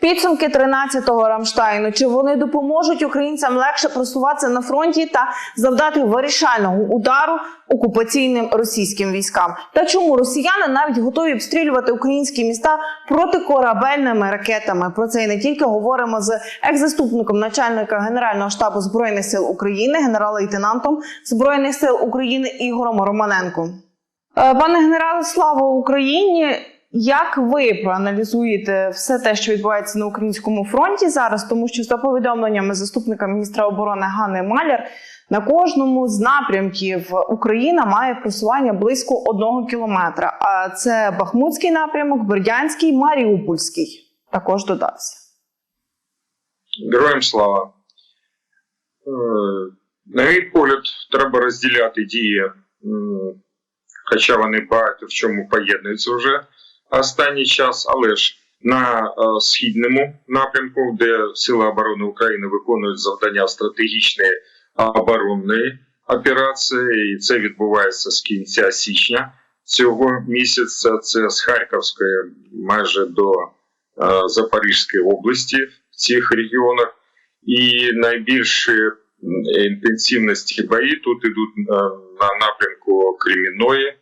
Підсумки 13-го Рамштайну. Чи вони допоможуть українцям легше просуватися на фронті та завдати вирішального удару окупаційним російським військам? Та чому росіяни навіть готові обстрілювати українські міста протикорабельними ракетами? Про це і не тільки говоримо з екс-заступником начальника Генерального штабу Збройних сил України, генерал-лейтенантом Збройних сил України Ігорем Романенком. Пане генерале, слава Україні! Як ви проаналізуєте все те, що відбувається на українському фронті зараз? Тому що, за повідомленнями заступника міністра оборони Ганни Маляр, на кожному з напрямків Україна має просування близько 1 кілометра. А це Бахмутський напрямок, Бердянський, Маріупольський також додався. Героям слава. На мій погляд, треба розділяти дії, хоча вони багато в чому поєднуються вже останній час, але ж на східному напрямку, де Сили оборони України виконують завдання стратегічної оборонної операції, і це відбувається з кінця січня цього місяця, це з Харківської майже до Запорізької області в цих регіонах. І найбільші інтенсивності бої тут йдуть на напрямку Кремінної,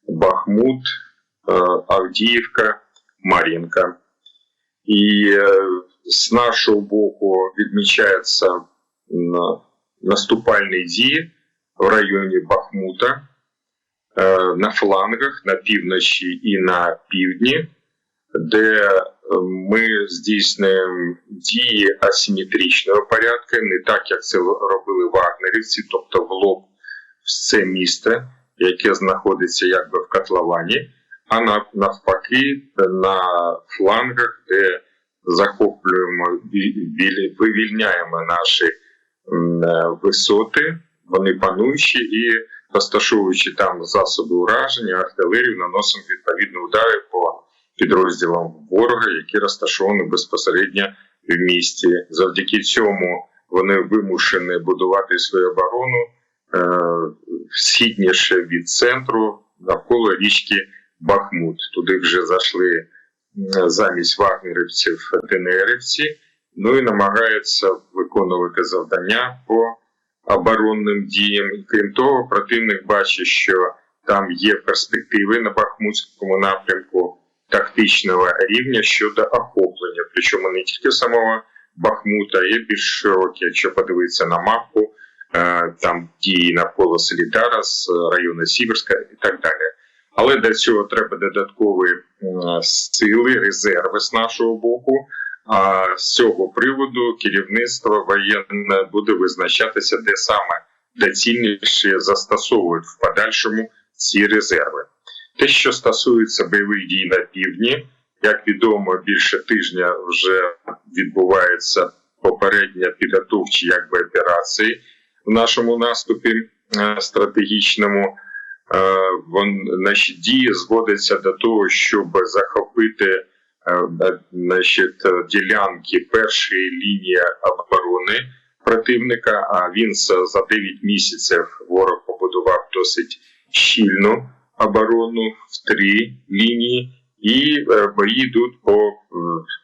Бахмут, Авдіївка, Мар'їнка. І з нашого боку відмічаються наступальні дії в районі Бахмута, на флангах, на півночі і на півдні, де ми здійснюємо дії асиметричного порядку, не так, як це робили вагнерівці, тобто в лоб в це місто, яке знаходиться якби в котловані, а навпаки на флангах, де захоплюємо, вивільняємо наші висоти, вони пануючі, і розташовуючи там засоби ураження, артилерію, наносимо відповідні удари по підрозділам ворога, які розташовані безпосередньо в місті. Завдяки цьому вони вимушені будувати свою оборону східніше від центру, навколо річки Бахмут. Туди вже зайшли замість вагнерівців ДНРівці, ну і намагаються виконувати завдання по оборонним діям. Крім того, противник бачить, що там є перспективи на Бахмутському напрямку тактичного рівня щодо охоплення, причому не тільки самого Бахмута, а й більш широкі. Якщо подивитися на мапу, там дії навколо Солідара, з району Сіверська і так далі. Але для цього треба додаткові сили, резерви з нашого боку. А з цього приводу керівництво воєнне буде визначатися, де саме доцільніше застосовують в подальшому ці резерви. Те, що стосується бойових дій на півдні, як відомо, більше тижня вже відбуваються попередні підготовчі операції в нашому наступі стратегічному. Наші дії зводяться до того, щоб захопити ділянки першої лінії оборони противника, а він за 9 місяців ворог побудував досить щільну оборону в 3 лінії, і бої йдуть по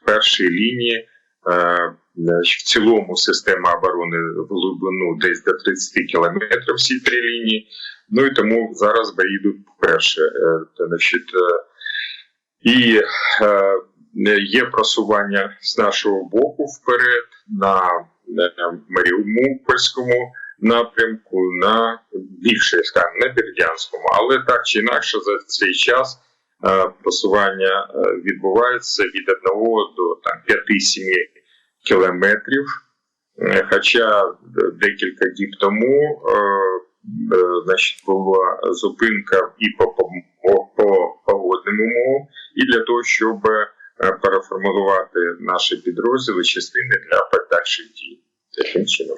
першій лінії. В цілому система оборони в глибину десь до 30 кілометрів всі 3 лінії. Ну і тому зараз бої йдуть перше. І є просування з нашого боку вперед на Маріупольському напрямку, на більше, скажімо, на Бердянському. Але так чи інакше за цей час просування відбувається від 1 до 5-7 кілометрів. Хоча декілька діб тому була зупинка і по погодним умовам, і для того, щоб переформулювати наші підрозділи, частини для подальших дій. Таким чином.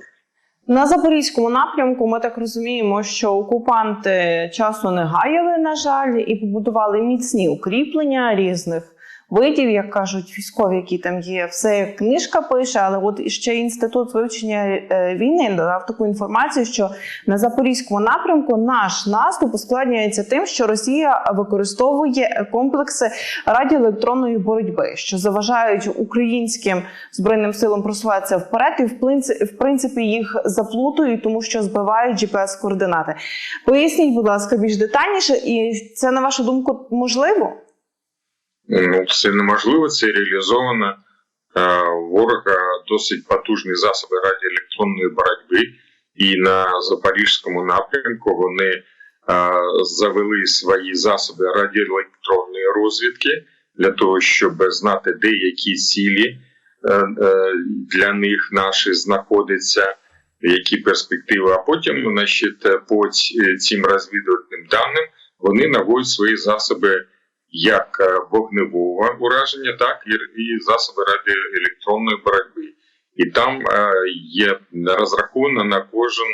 На Запорізькому напрямку ми так розуміємо, що окупанти часу не гаяли, на жаль, і побудували міцні укріплення різних видів, як кажуть військові, які там є. Все як книжка пише, але от ще Інститут вивчення війни дав таку інформацію, що на Запорізькому напрямку наш наступ ускладнюється тим, що Росія використовує комплекси радіоелектронної боротьби, що заважають українським збройним силам просуватися вперед і в принципі їх заплутують, тому що збивають GPS-координати. Поясніть, будь ласка, більш детальніше, і це, на вашу думку, можливо? Ну, це неможливо, це реалізовано. Ворога досить потужні засоби радіоелектронної боротьби, і на Запорізькому напрямку вони завели свої засоби радіоелектронної розвідки для того, щоб знати, де які цілі для них наші знаходяться, які перспективи. А потім, по цим розвідувальним даним вони наводять свої засоби як вогневого ураження, так і засоби радіоелектронної боротьби. І там є розраховано на кожен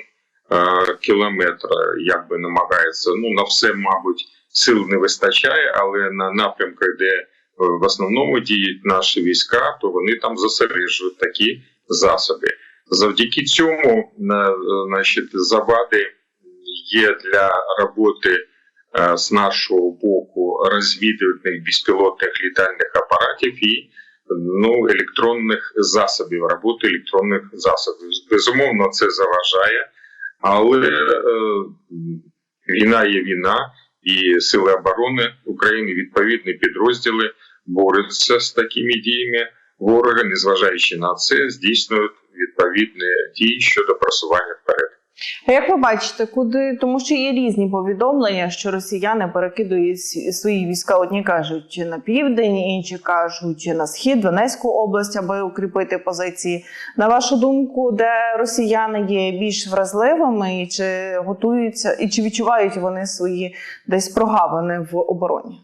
кілометр, як би намагається. Ну, на все, мабуть, сил не вистачає, але на напрямках, де в основному діють наші війська, то вони там зосереджують такі засоби. Завдяки цьому, завади є для роботи з нашого боку розвідувальних безпілотних літальних апаратів і електронних засобів, роботи електронних засобів. Безумовно, це заважає, але війна є війна, і Сили оборони України, відповідні підрозділи борються з такими діями ворога, незважаючи на це, здійснюють відповідні дії щодо просування вперед. А як ви бачите, куди? Тому що є різні повідомлення, що росіяни перекидують свої війська. Одні кажуть на південь, інші кажуть на схід, Донецьку область, аби укріпити позиції. На вашу думку, де росіяни є більш вразливими, і чи готуються, і чи відчувають вони свої десь прогавини в обороні?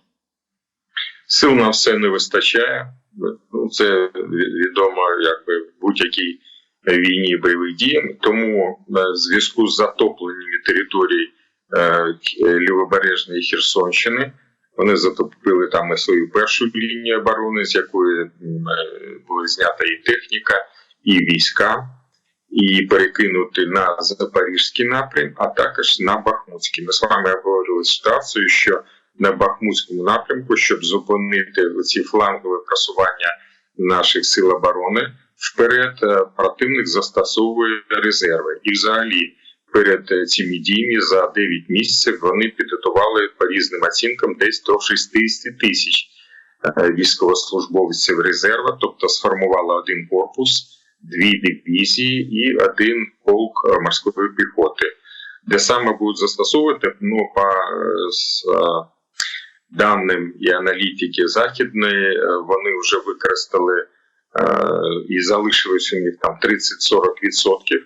Сил на все не вистачає. Це відомо, якби в будь-якій війні і бойових дій. Тому в зв'язку з затопленнями територій Лівобережної Херсонщини вони затопили там і свою першу лінію оборони, з якої була знята і техніка, і війська, і перекинути на Запорізький напрям, а також на Бахмутський. Ми з вами обговорювали ситуацію, що на Бахмутському напрямку, щоб зупинити ці флангові просування наших сил оборони вперед, противник застосовує резерви. І взагалі перед цими діями за 9 місяців вони підготували по різним оцінкам десь до 60 тисяч військовослужбовців резерву, тобто сформували один корпус, 2 дивізії і один полк морської піхоти. Де саме будуть застосовувати, по даним і аналітики західної, вони вже використали і залишилось у них там 30-40%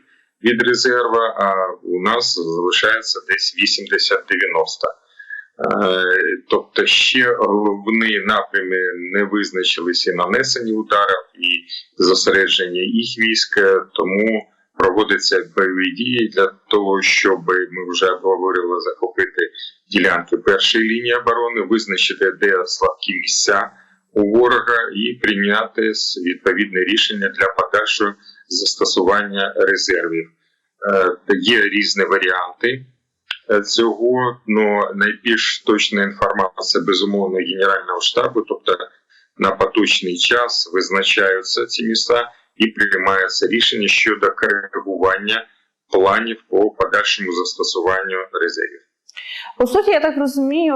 від резерву, а у нас залишається десь 80-90%. Тобто ще головні напрями не визначилися нанесені ударів і зосередження їх військ, тому проводяться бойові дії для того, щоб, ми вже обговорювали, захопити ділянки першої лінії оборони, визначити, де слабкі місця у ворога і прийняти відповідне рішення для подальшого застосування резервів. Є різні варіанти цього, але найбільш точна інформація, безумовно, Генерального штабу, тобто на поточний час визначаються ці місця і приймається рішення щодо коригування планів по подальшому застосуванню резервів. По суті, я так розумію,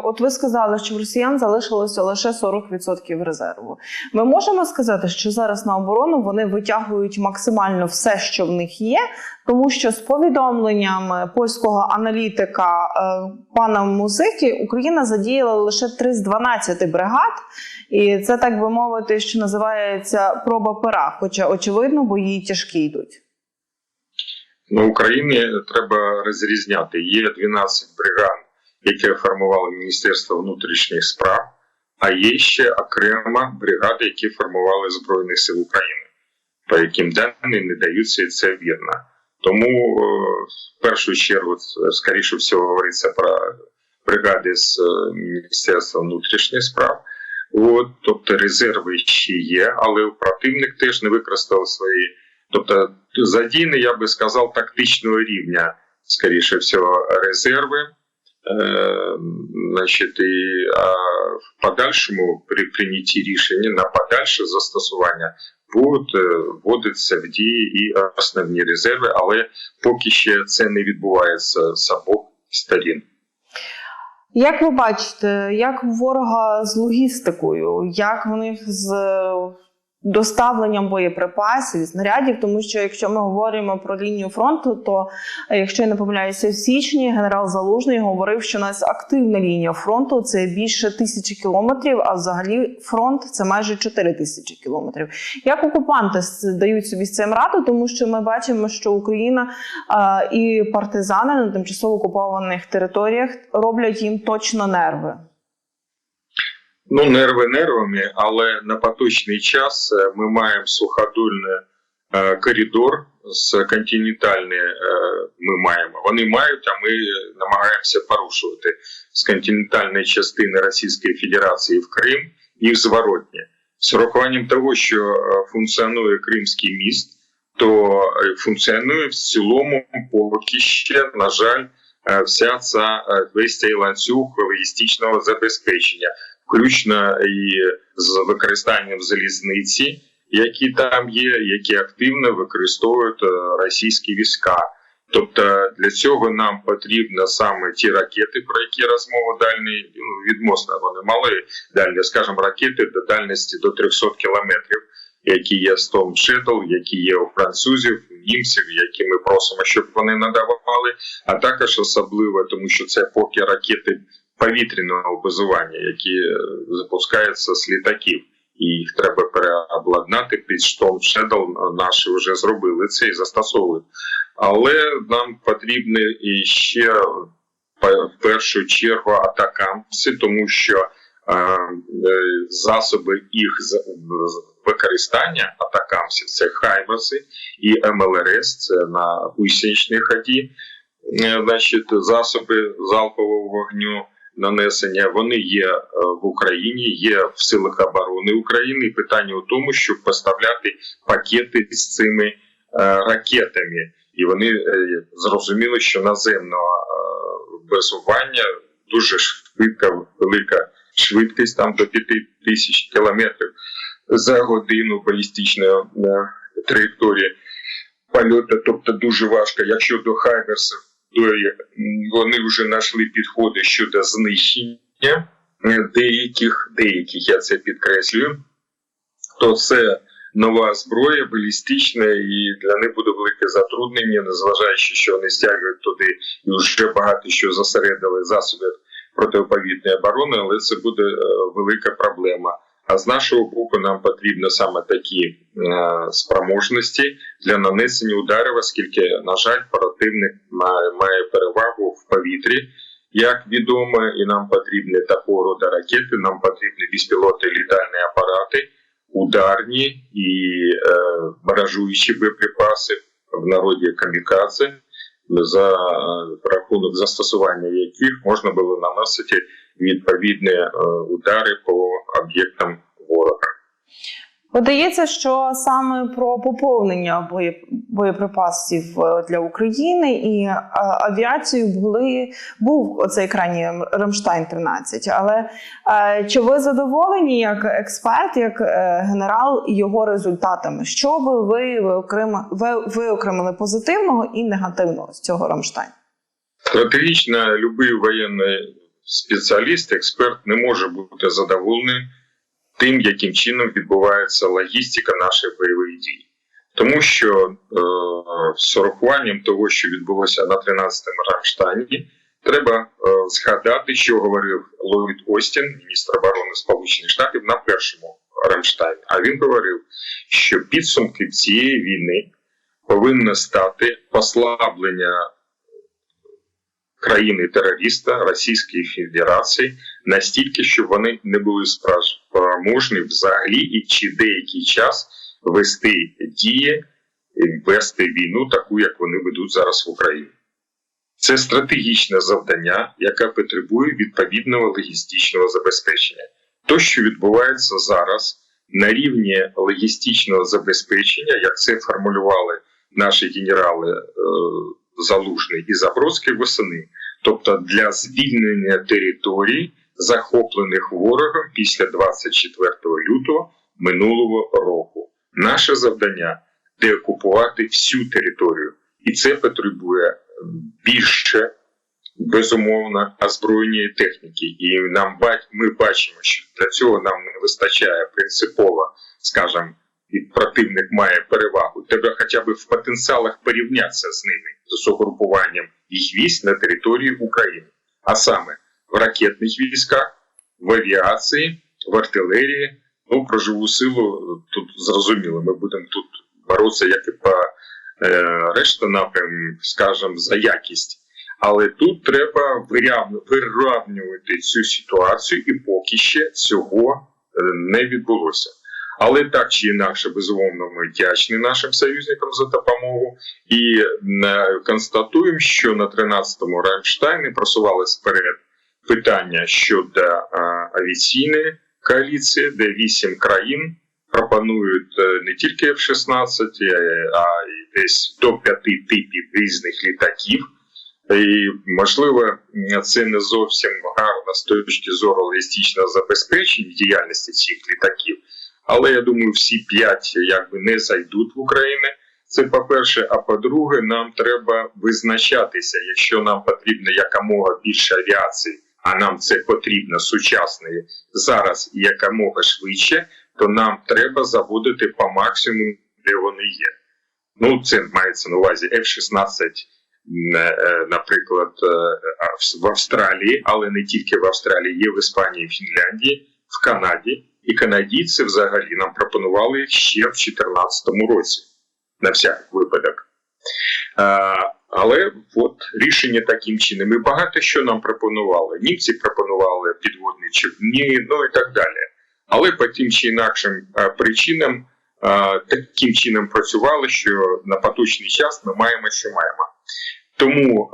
от ви сказали, що в росіян залишилося лише 40% резерву. Ми можемо сказати, що зараз на оборону вони витягують максимально все, що в них є, тому що з повідомленням польського аналітика пана Музики, Україна задіяла лише 3 з 12 бригад, і це, так би мовити, що називається проба пера, хоча, очевидно, бої тяжкі йдуть. Україні треба розрізняти. Є 12 бригад, які формувало Міністерство внутрішніх справ, а є ще окрема бригада, які формували Збройні Сили України, по яким даним не даються, і це вірно. Тому в першу чергу, скоріше всього, говориться про бригади з Міністерства внутрішніх справ, Тобто резерви ще є, але противник теж не використав свої. Тобто задійні, я би сказав, тактичного рівня, скоріше всього, резерви. В подальшому при прийнятті рішення на подальше застосування будуть вводитися в дії і основні резерви, але поки ще це не відбувається з обох сторін. Як ви бачите, як у ворога з логістикою, як в них з доставленням боєприпасів, снарядів, тому що якщо ми говоримо про лінію фронту, то, якщо я не помиляюся, в січні генерал Залужний говорив, що у нас активна лінія фронту – це більше 1000 кілометрів, а взагалі фронт – це майже 4000 кілометрів. Як окупанти дають собі з цим раду, тому що ми бачимо, що Україна і партизани на тимчасово окупованих територіях роблять їм точно нерви. Нерви нервами, але на поточний час ми маємо суходольний коридор з континентальний ми маємо. Вони мають, а ми намагаємося порушувати з континентальної частини Російської Федерації в Крим і в зворотні. З урахуванням того, що функціонує Кримський міст, то функціонує в цілому поки ще, на жаль, весь цей ланцюг логістичного забезпечення, включно і з використанням залізниці, які там є, які активно використовують російські війська. Тобто для цього нам потрібно саме ті ракети, про які розмова дальні, відносно вони мали дальні, скажімо, ракети до дальності до 300 кілометрів, які є Storm Shadow, які є у французів, німців, які ми просимо, щоб вони надавали, а також особливо, тому що це поки ракети повітряного базування, які запускаються з літаків, і їх треба переобладнати під Storm Shadow, наші вже зробили це і застосовують. Але нам потрібні і ще в першу чергу атакамси, тому що засоби їх використання атакамсів – це хаймерси і МЛРС, це на гусеничній ході, засоби залпового вогню нанесення, вони є в Україні, є в силах оборони України. І питання у тому, щоб поставляти пакети з цими ракетами. І вони зрозуміли, що наземного висування дуже швидка, велика швидкість, там до 5000 кілометрів за годину балістичної траєкторії польоту, тобто дуже важко. Якщо до хаймерсів вони вже знайшли підходи щодо знищення деяких, я це підкреслюю, то це нова зброя балістична, і для них буде велике затруднення, незважаючи, що вони стягують туди і вже багато що зосередили засобів протиповітряної оборони, але це буде велика проблема. А з нашого боку нам потрібно саме такі спроможності для нанесення ударів, оскільки, на жаль, противник має перевагу в повітрі, як відомо, і нам потрібні такого роду ракети, нам потрібні безпілотні літальні апарати, ударні і баражуючі боєприпаси, в народі камікадзе, за рахунок застосування яких можна було наносити відповідні удари по об'єктам ворога. Подається, що саме про поповнення боєприпасів для України і авіацію був оцей крайній Рамштайн-13. Але чи ви задоволені як експерт, як генерал його результатами? Що би ви виокремили позитивного і негативного з цього Рамштайн? Стратегічно будь-який воєнний спеціаліст, експерт не може бути задоволений тим, яким чином відбувається логістика наших бойових дій. Тому що з урахуванням того, що відбулося на 13-му Рамштайні, треба згадати, що говорив Ллойд Остін, міністр оборони Сполучених Штатів, на першому Рамштайні. А він говорив, що підсумки цієї війни повинно стати послаблення країни-терориста Російської Федерації настільки, щоб вони не були спроможні взагалі і чи деякий час вести дії, вести війну таку, як вони ведуть зараз в Україні. Це стратегічне завдання, яке потребує відповідного логістичного забезпечення. То, що відбувається зараз на рівні логістичного забезпечення, як це формулювали наші генерали Залужний і Забродський восени, тобто для звільнення територій, захоплених ворогом після 24 лютого минулого року. Наше завдання – деокупувати всю територію. І це потребує більше, безумовно, озброєння техніки. І ми бачимо, що для цього нам не вистачає принципово, скажімо, і противник має перевагу. Треба хоча б в потенціалах порівнятися з ними, з угрупуванням їх військ на території України. А саме в ракетних військах, в авіації, в артилерії. Ну, про живу силу тут зрозуміло. Ми будемо тут боротися, як і по решта напрямів, скажімо, за якість. Але тут треба вирівнювати цю ситуацію, і поки ще цього не відбулося. Але так чи інакше, безумовно, ми вдячні нашим союзникам за допомогу і констатуємо, що на 13-му Рамштайні просувалися вперед питання щодо авіаційної коаліції, де 8 країн пропонують не тільки F-16, а й десь до 5 типів різних літаків. І, можливо, це не зовсім гарно з точки зору логістичного забезпечення діяльності цих літаків, але я думаю, всі 5 якби не зайдуть в Україну. Це по-перше, а по-друге, нам треба визначатися, якщо нам потрібно якомога більше авіації, а нам це потрібно сучасної зараз і якомога швидше, то нам треба заводити по максимуму, де вони є. Ну, це мається на увазі F-16, наприклад, в Австралії, але не тільки в Австралії, є в Іспанії, в Фінляндії, в Канаді. І канадійці взагалі нам пропонували їх ще в 2014 році, на всяк випадок. Але от рішення таким чином. І багато що нам пропонували. Німці пропонували підводні човни, ну і так далі. Але по тим чи інакшим причинам таким чином працювали, що на поточний час ми маємо, що маємо. Тому,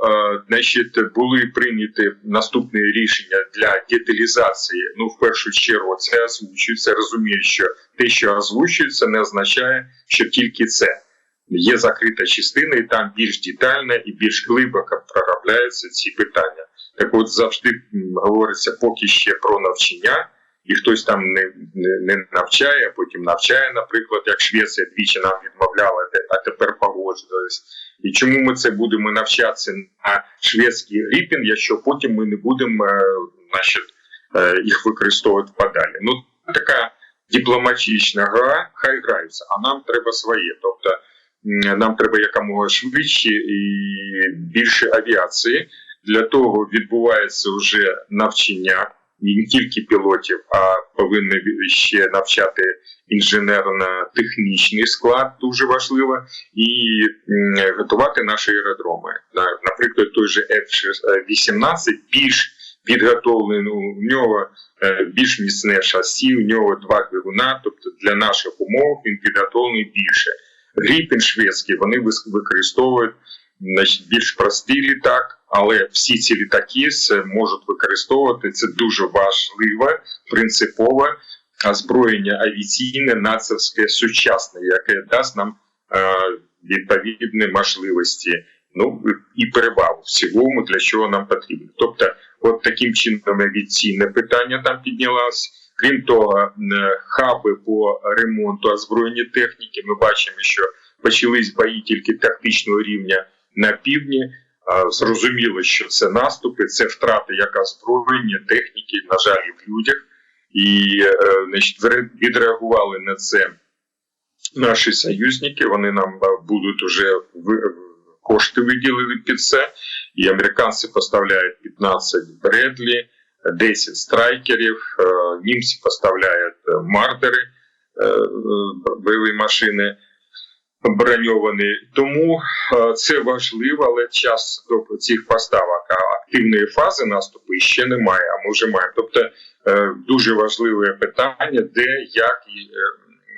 були прийняті наступні рішення для деталізації. Ну, в першу чергу, це озвучується. Розумію, що те, що озвучується, не означає, що тільки це. Є закрита частина, і там більш детально і більш глибоко проробляються ці питання. Так от, завжди говориться поки ще про навчання, і хтось там не навчає, а потім навчає, наприклад, як Швеція двічі нам відмовляла, а тепер погоджувалась. І чому ми це будемо навчатися на шведський Гріпен, якщо потім ми не будемо їх використовувати подалі. Ну, така дипломатична гра, хай граються, а нам треба своє. Тобто нам треба якомога швидше і більше авіації. Для того відбувається вже навчання, і не тільки пілотів, а повинні ще навчати інженерно-технічний склад, дуже важливо, і готувати наші аеродроми. Наприклад, той же F-18 більш підготовлений, у нього більш міцне шасі, у нього 2 двигуна, тобто для наших умов він підготовлений більше. Гріпен шведський, вони використовують більш простий літак, але всі ці літаки можуть використовувати. Це дуже важливе, принципове озброєння авіаційне, націвське, сучасне, яке дасть нам відповідні можливості, ну і перевагу в цілому, для чого нам потрібно. Тобто, от таким чином авіаційне питання там піднялось. Крім того, хаби по ремонту озброєння техніки, ми бачимо, що почались бої тільки тактичного рівня на півдні. Зрозуміло, що це наступи, це втрати як озброєння, техніки, на жаль, і в людях. І відреагували на це наші союзники, вони нам будуть вже кошти виділили під це. І американці поставляють 15 Бредлі, 10 страйкерів, німці поставляють мардери, бойові машини броньовані. Тому це важливо, але час до цих поставок, а активної фази наступу ще немає, а ми вже маємо. Тобто дуже важливе питання, де, як і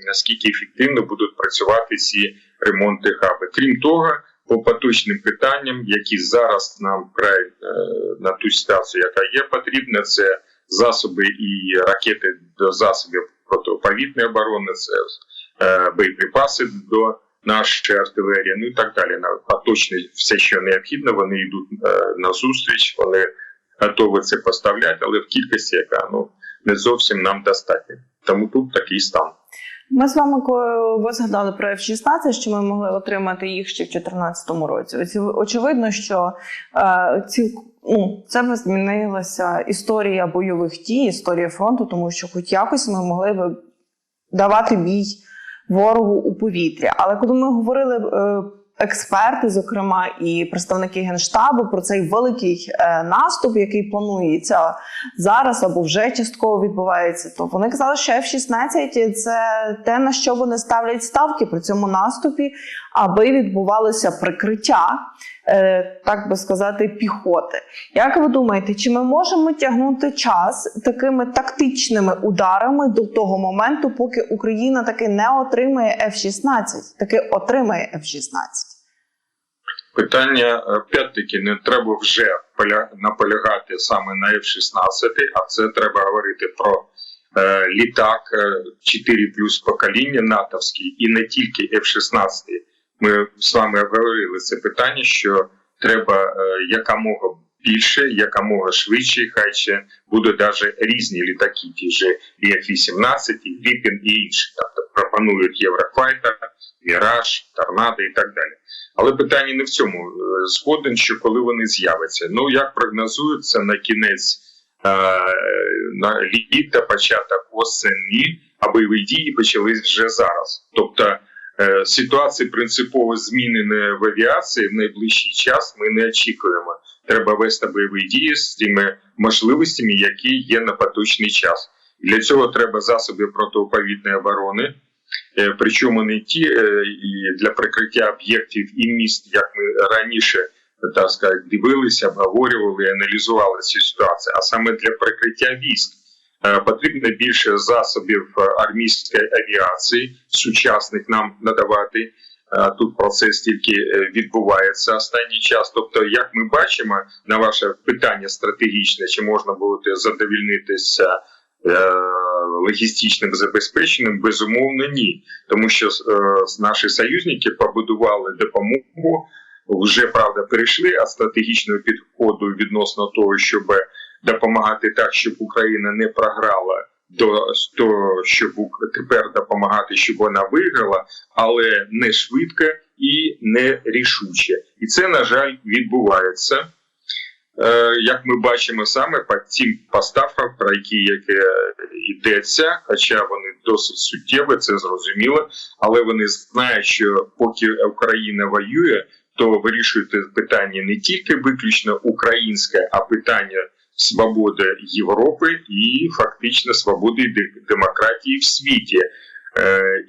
наскільки ефективно будуть працювати ці ремонти хаби. Крім того, по поточним питанням, які зараз нам вкрай на ту ситуацію, яка є, потрібна, це засоби і ракети до засобів протиповітряної оборони, це боєприпаси до нашої артилерії, ну і так далі. Поточно все, що необхідно, вони йдуть на зустріч, вони готові це поставляти, але в кількості, яка не зовсім нам достатньо. Тому тут такий стан. Ми з вами, коли ви згадали про F-16, що ми могли отримати їх ще в 2014 році. Очевидно, що це змінилася історія бойових дій, історія фронту, тому що хоч якось ми могли б давати бій ворогу у повітрі. Але коли ми говорили, експерти, зокрема, і представники Генштабу про цей великий наступ, який планується зараз або вже частково відбувається, то вони казали, що F-16 – це те, на що вони ставлять ставки при цьому наступі, аби відбувалося прикриття, так би сказати, піхоти. Як ви думаєте, чи ми можемо тягнути час такими тактичними ударами до того моменту, поки Україна таки не отримає F-16, таки отримає F-16? Питання, опять-таки, не треба вже наполягати саме на F-16, а це треба говорити про літак 4 плюс покоління натовський і не тільки F-16. Ми з вами говорили це питання, що треба якомога більше, якомога швидше, хай ще будуть навіть різні літаки, ті ж і F-18, і Гріпен, і інші. Тобто пропонують Єврофайтер, Міраж, Торнадо і так далі. Але питання не в цьому. Згоден, що коли вони з'являться. Як прогнозується на кінець літа, початок осені, а бойові дії почались вже зараз. Тобто ситуації принципово змінені в авіації в найближчий час ми не очікуємо. Треба вести бойові дії з тими можливостями, які є на поточний час. Для цього треба засоби протиповітряної оборони, причому не ті для прикриття об'єктів і міст, як ми раніше, так сказати, дивилися, обговорювали, аналізували цю ситуацію, а саме для прикриття військ. Потрібно більше засобів армійської авіації, сучасних нам надавати. Тут процес тільки відбувається останній час. Тобто, як ми бачимо, на ваше питання стратегічне, чи можна буде задовольнитися логістичним забезпеченням, безумовно, ні. Тому що наші союзники побудували допомогу, вже, правда, перейшли від стратегічного підходу відносно того, щоб допомагати так, щоб Україна не програла, до того, щоб тепер допомагати, щоб вона виграла, але не швидко і не рішуче. І це, на жаль, відбувається. Як ми бачимо саме по цим поставкам, про які йдеться, хоча вони досить суттєві, це зрозуміло, але вони знають, що поки Україна воює, то вирішується питання не тільки виключно українське, а питання свободи Європи і фактично свободи і демократії в світі.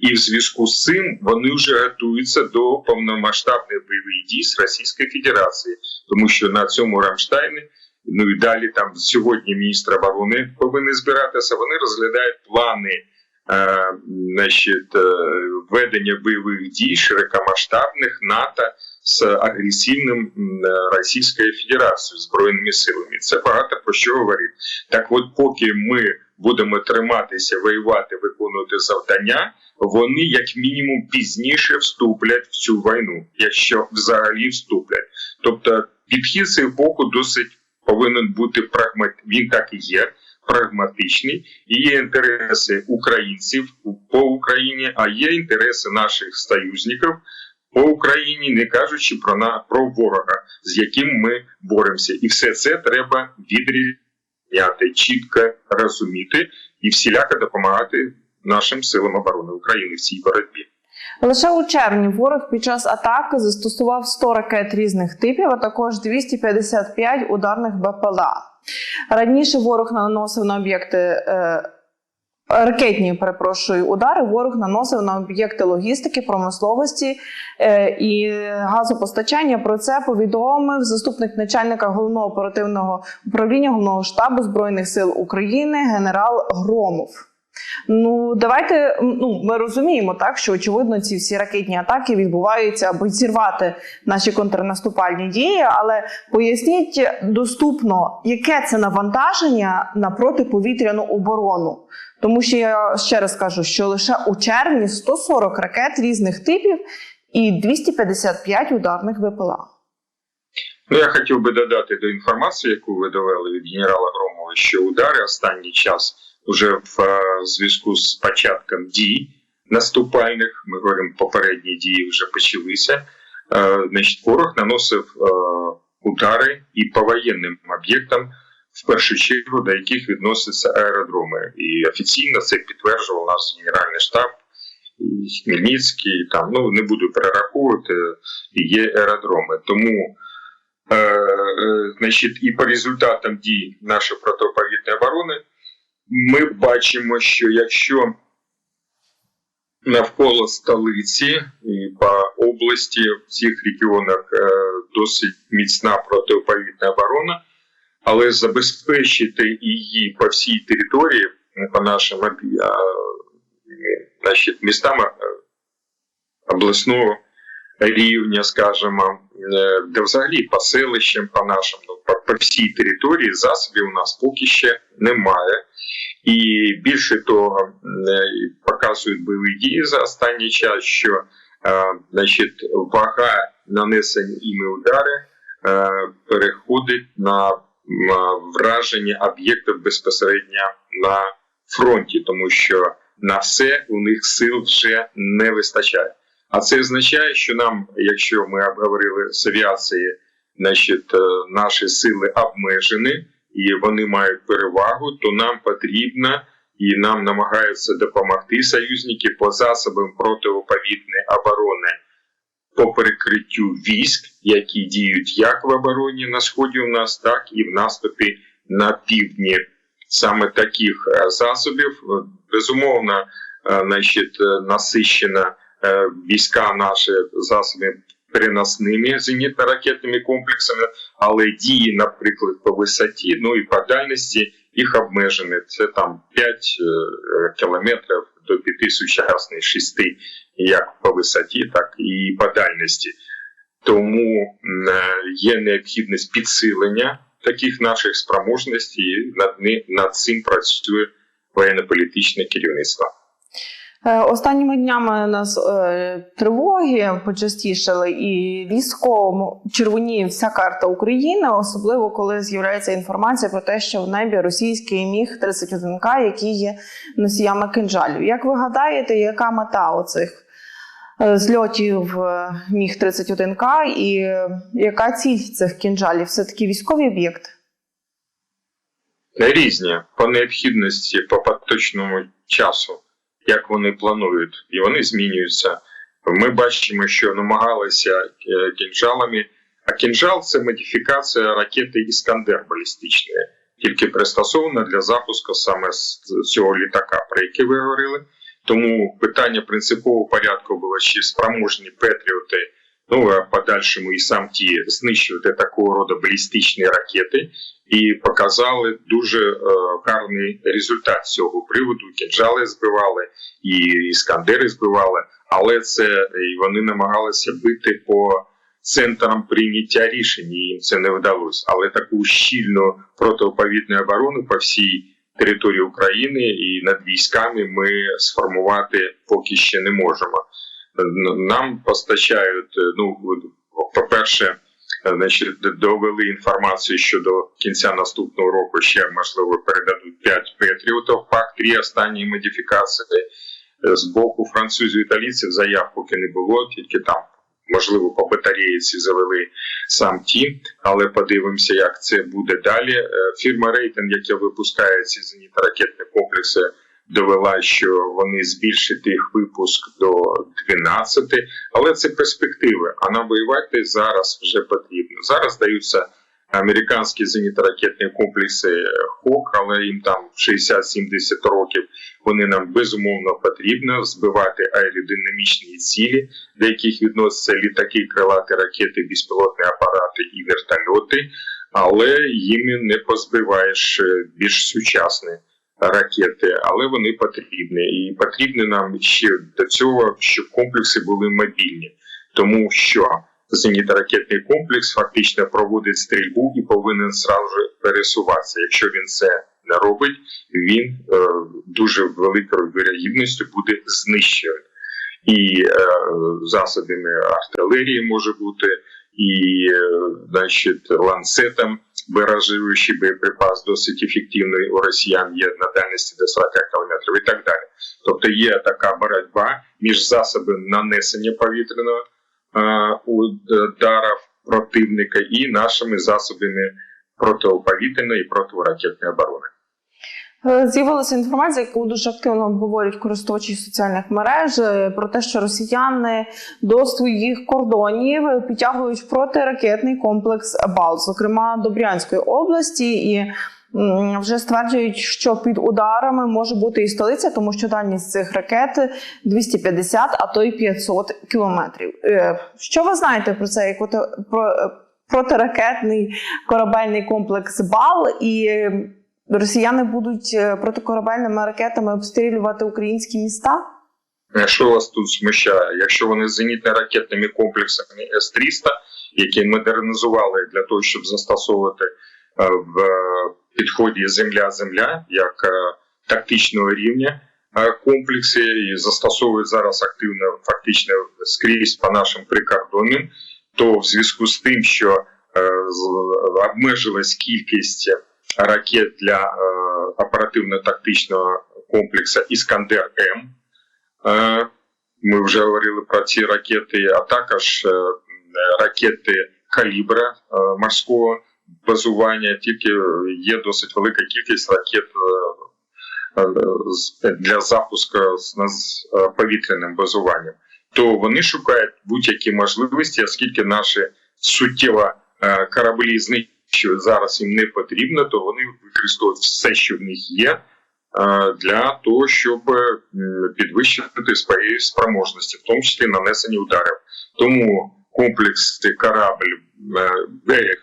І в зв'язку з цим вони вже готуються до повномасштабних бойових дій з Російською Федерацією. Тому що на цьому Рамштайні, і далі там сьогодні міністр оборони повинні збиратися, вони розглядають плани ведення бойових дій широкомасштабних НАТО з агресивним Російською Федерацією, Збройними силами. Це багато про що говорить. Так от, поки ми будемо триматися, воювати, виконувати завдання, вони як мінімум пізніше вступлять в цю війну, якщо взагалі вступлять. Тобто підхід з боку досить повинен бути прагматичний, він так і є, прагматичний, і є інтереси українців по Україні, а є інтереси наших союзників по Україні, не кажучи про ворога, з яким ми боремося. І все це треба відрізняти, чітко розуміти і всіляко допомагати нашим силам оборони України в цій боротьбі. Лише у червні ворог під час атаки застосував 100 ракет різних типів, а також 255 ударних БПЛА. Раніше ворог наносив на об'єкти удари ворог наносив на об'єкти логістики, промисловості і газопостачання. Про це повідомив заступник начальника Головного оперативного управління Головного штабу Збройних сил України генерал Громов. Ну, давайте, ми розуміємо, так, що, очевидно, ці всі ракетні атаки відбуваються, аби зірвати наші контрнаступальні дії, але поясніть доступно, яке це навантаження на протиповітряну оборону. Тому що я ще раз кажу, що лише у червні 140 ракет різних типів і 255 ударних БПЛА. Ну, я хотів би додати до інформації, яку ви довели від генерала Громова, що удари останній час уже в зв'язку з початком дій наступальних, ми говоримо, попередні дії вже почалися, значить, ворог наносив удари і по воєнним об'єктам, в першу чергу, до яких відносяться аеродроми. І офіційно це підтверджував наш Генеральний штаб, і Хмельницький, там, ну, не буду перераховувати, є аеродроми. Тому значить, і по результатам дій нашої протиповітряної оборони ми бачимо, що якщо навколо столиці і по області в цих регіонах досить міцна протиповітряна оборона, але забезпечити її по всій території, по нашим значить, містам обласного рівня, скажімо, де взагалі по селищам, по нашим, по всій території засобів у нас поки ще немає. І більше того, показують бойові дії за останній час, що значить, вага нанесення іми удари переходить на враження об'єктів безпосередньо на фронті, тому що на все у них сил вже не вистачає. А це означає, що нам, якщо ми обговорили з авіації, значить, наші сили обмежені, і вони мають перевагу, то нам потрібно, і нам намагаються допомогти союзники по засобам протиповітряної оборони, по перекриттю військ, які діють як в обороні на сході у нас, так і в наступі на півдні. Саме таких засобів, безумовно, значить, насичена війська наші засобами переносними зенітно-ракетними комплексами, але дії, наприклад, по висоті, ну і по дальності їх обмежені. Це там 5 кілометрів до 5 сучасних 6, як по висоті, так і по дальності. Тому є необхідність підсилення таких наших спроможностей, і над цим працює воєнно-політичне керівництво. Останніми днями у нас тривоги почастішали, і військовому червоніє вся карта України, особливо коли з'являється інформація про те, що в небі російський Міг-31К, які є носіями кинджалів. Як ви гадаєте, яка мета оцих зльотів Міг-31К і яка ціль цих кинджалів? Все-таки військовий об'єкт? Різні, по необхідності, по поточному часу, як вони планують, і вони змінюються. Ми бачимо, що намагалися кінжалами, а кінжал – це модифікація ракети «Іскандер» балістичної, тільки пристосована для запуску саме з цього літака, про який ви говорили. Тому питання принципового порядку було, чи спроможні Петріоти, ну, а подальшому і сам ті знищувати такого роду балістичні ракети, і показали дуже гарний результат з цього приводу. Кінжали збивали, і іскандери збивали, але це і вони намагалися бити по центрам прийняття рішень, і їм це не вдалося. Але таку щільну протиповітряну оборону по всій території України і над військами ми сформувати поки ще не можемо. Нам постачають, ну, по-перше, значить, довели інформацію, що до кінця наступного року ще, можливо, передадуть 5 Петріотів, ПАК-3, останні модифікації. З боку французів і італійців заяв поки не було, тільки там, можливо, по батареїці завели сам ті, але подивимося, як це буде далі. Фірма Рейтинг, яка випускає ці зенітно-ракетні комплекси, довела, що вони збільшать їх випуск до 12, але це перспективи, а нам воювати зараз вже потрібно. Зараз даються американські зенітно-ракетні комплекси ХОК, але їм там 60-70 років, вони нам безумовно потрібно збивати аеродинамічні цілі, до яких відносяться літаки, крилаті ракети, безпілотні апарати і вертольоти, але їм не позбиваєш більш сучасні ракети, але вони потрібні. І потрібні нам ще до цього, щоб комплекси були мобільні. Тому що зенітно-ракетний комплекс фактично проводить стрільбу і повинен зразу пересуватися. Якщо він це не робить, він дуже великою вірогідністю буде знищений. І засобами артилерії може бути, і ланцетом, баражуючий боєприпас досить ефективний у росіян є на дальності до 40 км і так далі. Тобто є така боротьба між засобами нанесення повітряного ударів противника і нашими засобами протиповітряної і протиракетної оборони. З'явилася інформація, яку дуже активно обговорюють користувачі соціальних мереж, про те, що росіяни до своїх кордонів підтягують протиракетний комплекс БАЛ, зокрема до Брянської області, і вже стверджують, що під ударами може бути і столиця, тому що дальність цих ракет 250, а то й 500 кілометрів. Що ви знаєте про цей протиракетний корабельний комплекс БАЛ, і росіяни будуть протикорабельними ракетами обстрілювати українські міста? Що вас тут смущає? Якщо вони з зенітно-ракетними комплексами С-300, які модернізували для того, щоб застосовувати в підході земля-земля, як тактичного рівня комплекси, і застосовують зараз активно фактично скрізь по нашим прикордонням, то в зв'язку з тим, що обмежилась кількість ракет для оперативно-тактичного комплексу «Іскандер-М». Ми вже говорили про ці ракети, а також ракети калібра морського базування. Тільки є досить велика кількість ракет для запуску з повітряним базуванням. То вони шукають будь-які можливості, оскільки наші суттєво кораблі знищують зараз їм не потрібно, то вони використовують все, що в них є, для того, щоб підвищити свої спроможності, в тому числі нанесення ударів. Тому комплекс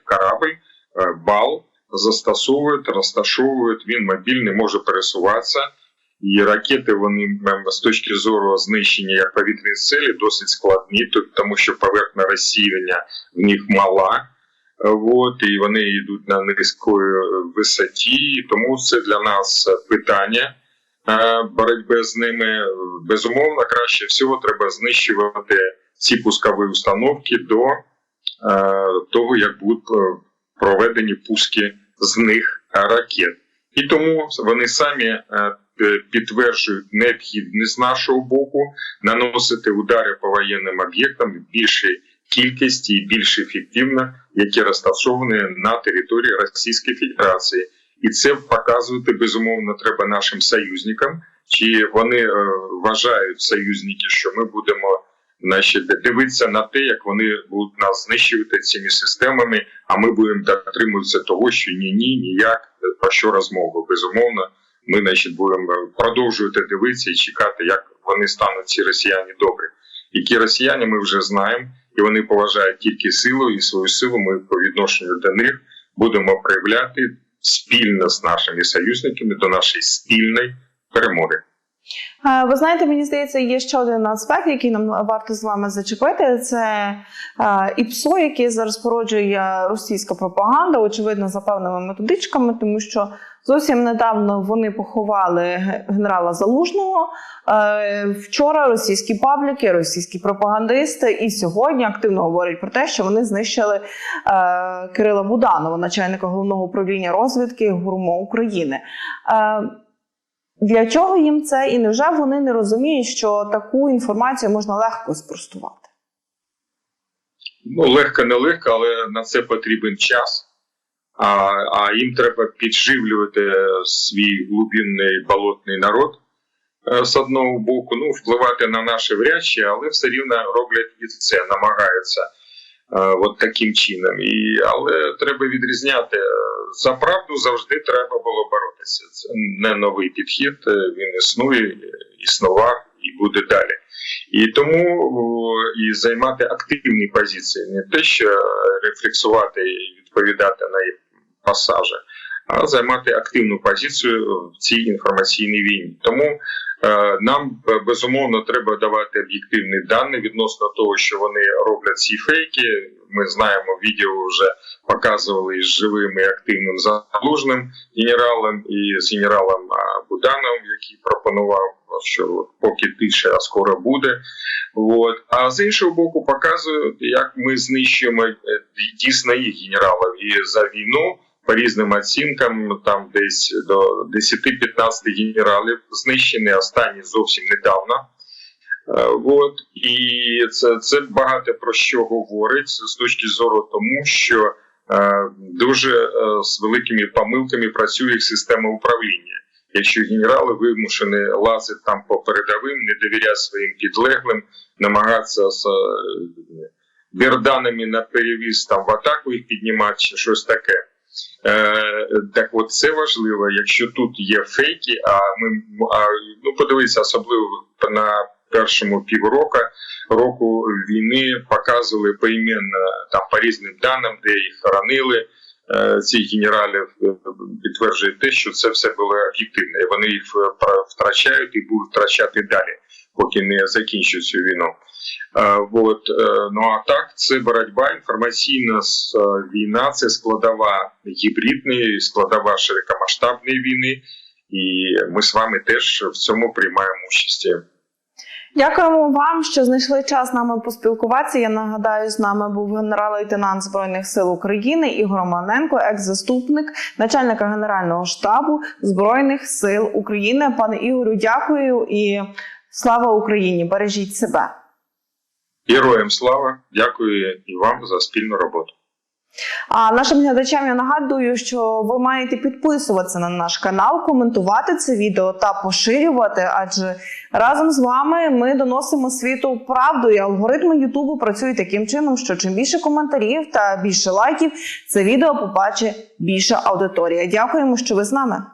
корабль, БАЛ застосовують, розташовують, він мобільний, може пересуватися. І ракети, вони з точки зору знищення як повітряні цілі досить складні, тому що поверхня розсіювання в них мала. І вони йдуть на низької висоті, тому це для нас питання боротьби з ними. Безумовно, краще всього треба знищувати ці пускові установки до того, як будуть проведені пуски з них ракет. І тому вони самі підтверджують необхідність з нашого боку наносити удари по воєнним об'єктам в більшій кількості і більш ефективно, які розташовані на території Російської Федерації. І це показувати, безумовно, треба нашим союзникам, чи вони вважають союзники, що ми будемо дивитися на те, як вони будуть нас знищувати цими системами, а ми будемо дотримуватися того, що ніяк, про що розмова. Безумовно, ми будемо продовжувати дивитися і чекати, як вони стануть, ці росіяни, добрі. Які росіяни ми вже знаємо, і вони поважають тільки силу, і свою силу ми по відношенню до них будемо проявляти спільно з нашими союзниками до нашої спільної перемоги. Ви знаєте, мені здається, є ще один аспект, який нам варто з вами зачепити. Це ІПСО, який зараз породжує російська пропаганда, очевидно, за певними методичками, тому що зовсім недавно вони поховали генерала Залужного. Вчора російські пабліки, російські пропагандисти і сьогодні активно говорять про те, що вони знищили Кирила Буданова, начальника головного управління розвідки ГУРМО України. Для чого їм це? І невже вони не розуміють, що таку інформацію можна легко спростувати? Легко-нелегко, але на це потрібен час. А їм треба підживлювати свій глибинний болотний народ з одного боку, впливати на наші врядчі, але все рівно роблять і це, намагаються таким чином. Але треба відрізняти. За правду завжди треба було боротися. Це не новий підхід, він існує, існував і буде далі. І тому і займати активні позиції, не те, що рефлексувати і відповідати на їх пасажі, а займати активну позицію в цій інформаційній війні. Тому нам, безумовно, треба давати об'єктивні дані відносно того, що вони роблять ці фейки. Ми знаємо, відео вже показували з живим і активним Залужним генералом і з генералом Будановим, який пропонував, що поки тише, а скоро буде. А з іншого боку показують, як ми знищуємо дійсно їх генералів. І за війну, по різним оцінкам, там десь до 10-15 генералів знищені, останні зовсім недавно. І це багато про що говорить з точки зору тому, що дуже з великими помилками працює їх система управління. Якщо генерали вимушені лазити там по передовим, не довіряти своїм підлеглим, намагатися з берданами на перевіз там в атаку їх піднімати чи щось таке. Так от це важливо, якщо тут є фейки, подивіться, особливо на першому року війни показували поіменно там по різним даним, де їх хоронили, цих генералів, підтверджує те, що це все було об'єктивно. І вони їх втрачають і будуть втрачати далі, поки не закінчать цю війну. Ну а так, це боротьба, інформаційна війна, це складова гібридної, складова широкомасштабної війни. І ми з вами теж в цьому приймаємо участь. Дякуємо вам, що знайшли час з нами поспілкуватися. Я нагадаю, з нами був генерал-лейтенант Збройних сил України Ігор Романенко, екс-заступник начальника Генерального штабу Збройних сил України. Пане Ігорю, дякую і слава Україні! Бережіть себе! Героям слава! Дякую і вам за спільну роботу. А нашим глядачам я нагадую, що ви маєте підписуватися на наш канал, коментувати це відео та поширювати, адже разом з вами ми доносимо світу правду, і алгоритми Ютубу працюють таким чином, що чим більше коментарів та більше лайків, це відео побачить більша аудиторія. Дякуємо, що ви з нами.